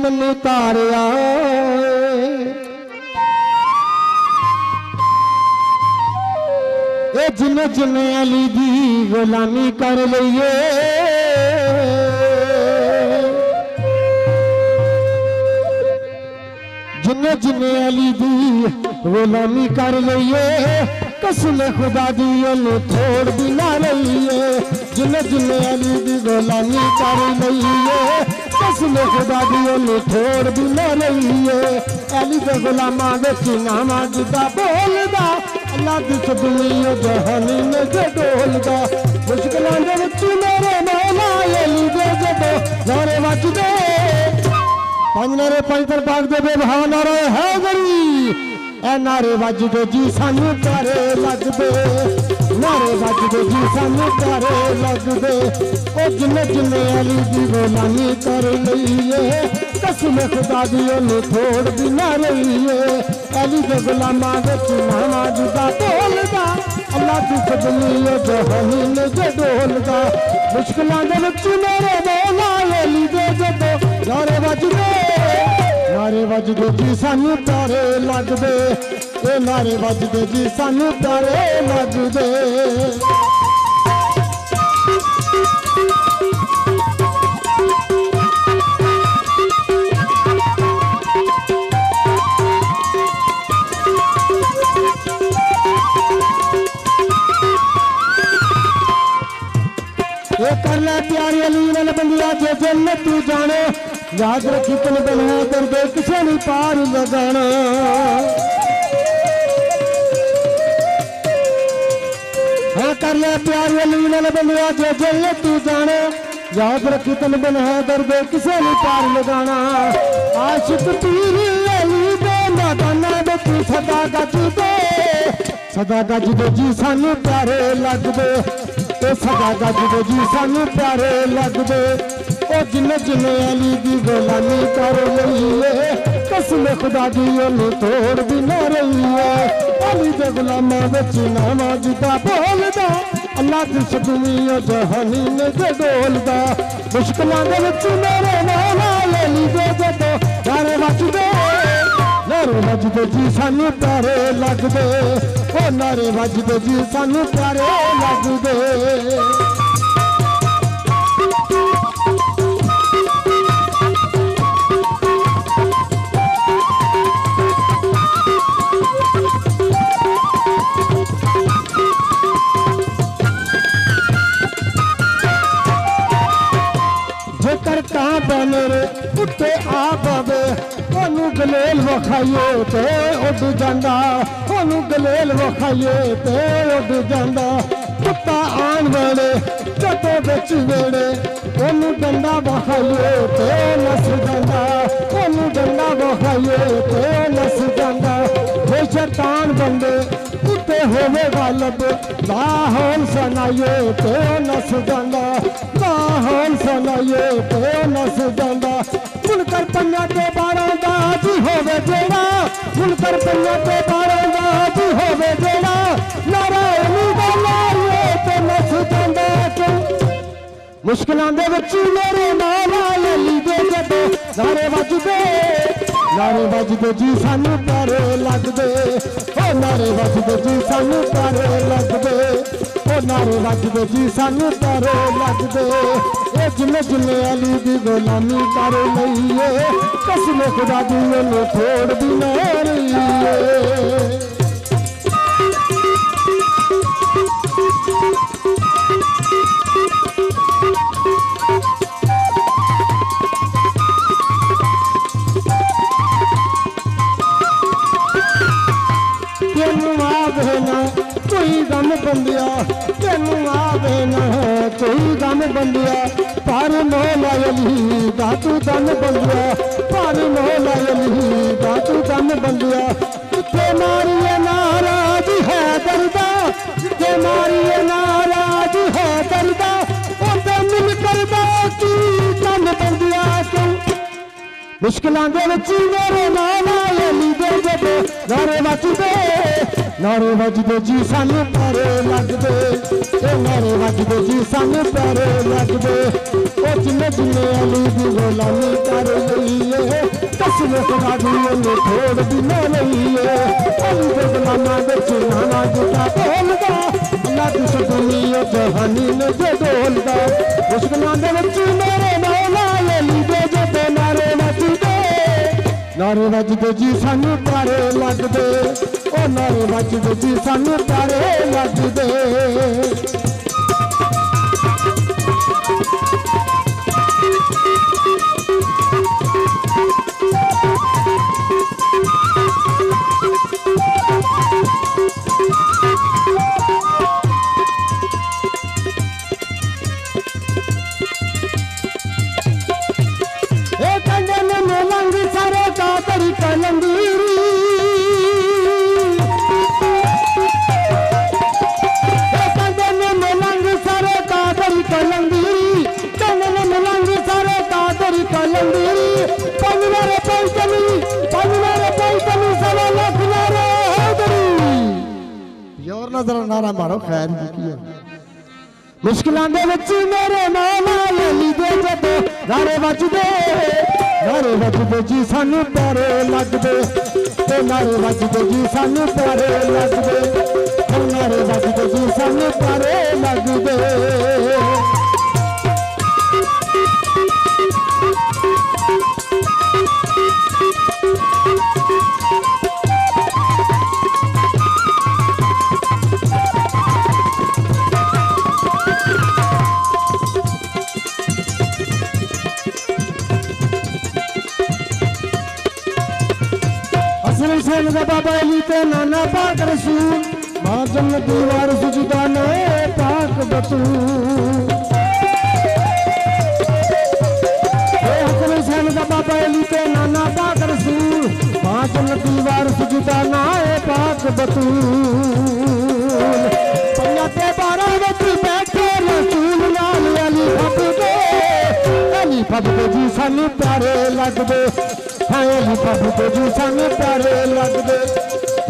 मैनू तारिया ए जिन्ने जिन्ने अली दी गुलामी कर लईए जिन्ने जिन्ने अली दी गुलामी कर लईए कसम खुदा दी ओनू थोड़ भी ना रहीए जिन्ने जिन्ने अली दी गुलामी कर लईए कसम खुदा दी ओनू थोड़ भी ना रहीए अली दे गुलामां विच नामा जुदा बोलदा अल्लाह दी दुनिया जहानी में डोलदा मुश्किलां दे विच मेरे मौला अली दे जदों नारे वजदे पंज नारे पंज पाक दे बेभाव नारे है गरी ए नारे वजदे जी सानू प्यारे लगदे नारे वजदे जी सानू प्यारे लगदे ओ जिन्ने जिन्ने अली दी गुलामी कर लईए कसम खुदा दी ओनू थोड़ भी ना रहीए अली दे गुलामां विच नामा जुदा बोलदा अल्लाह दी दुनिया जहानी में डोलदा मुश्किलां दे विच मेरे मौला अली दे जदों नारे वजदे जी सानू प्यारे लगदे ए नारे वजदे जी सानू प्यारे लगदे कर ले प्यारे अली नाल बंदिया जे जन्नत तू जाने याद रखी तुम बना कर दे किसे नहीं पार लगाना हाँ कर ले प्यारे अली नाल बंदिया जे जन्नत तू जाने याद रखी तुम बना कर दे किसे नहीं पार लगाना आशिक पीर अली दे मैदाना दे तू सदा गजदे जी सानू प्यारे लगदे सदा गजदे जी सानू प्यारे लगदे ओ जिन्ने जिन्ने अली दी गुलामी कर लईए कसम खुदा दी ओनू थोड़ भी ना रहीए अली दे गुलामां विच नामा जुदा बोलदा अल्लाह दी दुनिया जहानी में डोलदा मुश्किलां दे विच मेरे मौला अली दे जदों नारे वजदे जी सानू प्यारे लगदे ओ नारे वजदे जी सानू प्यारे लगदे बनरे उत्ते आ पवे ओनू गलेल वखाइए ते उड जांदा ओनू गलेल वखाइए ते उड जांदा कुत्ता आन वेले चटे बिच वेड़े ओनू डंडा वखाइए ते नस जांदा ओनू डंडा वखाइए ते नस जांदा हे शैतान बंदे उत्ते होवे गालब लाहौल सनाइए ते नस जांदा लाहौल सनाइए ते नस जांदा मुनकर पंजा ते 12 दा जी होवे जेड़ा मुनकर पंजा ते 12 दा जी होवे जेड़ा नारायणी दा लाइए ते नस जांदा मुश्किलां दे विच मेरे मौला अली दे जदों नारे वजदे जी सानू प्यारे लगदे ओ नारे वजदे जी सानू प्यारे लगदे ओ नारे वजदे जी सानू प्यारे लगदे ए जिन्ने जिन्ने अली दी गुलामी कर लईए कसम खुदा दी ओनू थोड़ भी ना रहीए कोई गम बंदिया तेनू आवे ना कोई गम बंदिया पर मौला अली दा तू दम बंदिया पर मौला अली दा तू दम बंदिया किथे मारिए नाराज है दरदा किथे मारिए नाराज है दरदा ओते मिल करदा की दम बंदिया क्यों मुश्किलां दे विच मेरे मौला अली दे जदों नारे वजदे नारे वजदे जी सानू प्यारे लगदे ए नारे वजदे जी सानू प्यारे लगदे ओ जिन्ने जिन्ने अली दी गुलामी कर लईए कसम खुदा दी ओने थोड़ भी ना लईए अली दे गुलामां विच नाना जुटा बोलदा अल्लाह दी सदुनिया जहानी ने जो डोलदा मुश्किलां दे विच मेरे मौला अली दे जदे नारे वजदे नारे वजदे जी सानू प्यारे लगदे ओ नारे वजदे जी सानू प्यारे लगदे नारा मारो खैर मुश्किलों के विच मेरे मौला अली दे जदे नारे वजदे जी सानू प्यारे लगदे ते नारे वजदे जी सानू प्यारे लगदे नारे वजदे जी सानू प्यारे लगदे बाबा अली ते नाना पाक रसूल मां जन्नती वारिस जुदा ने पाक बतूल हसन हुसैन दा बाबा अली ते नाना पाक रसूल मां जन्नती वारिस जुदा ने पाक बतूल पंजा ते 12 विच बैठे रसूल नाल अली फबदे जी सानू प्यारे लगदे अली फबदे जी सानू प्यारे लगदे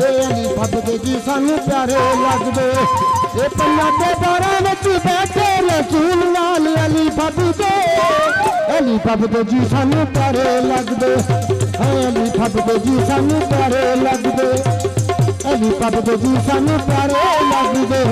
अली फबदे जी सानू प्यारे लगदे ए पंजा ते 12 विच बैठे रसूल नाल अली फबदे जी सानू प्यारे लगदे अली फबदे जी सानू प्यारे लगदे अली फबदे जी सानू प्यारे लगदे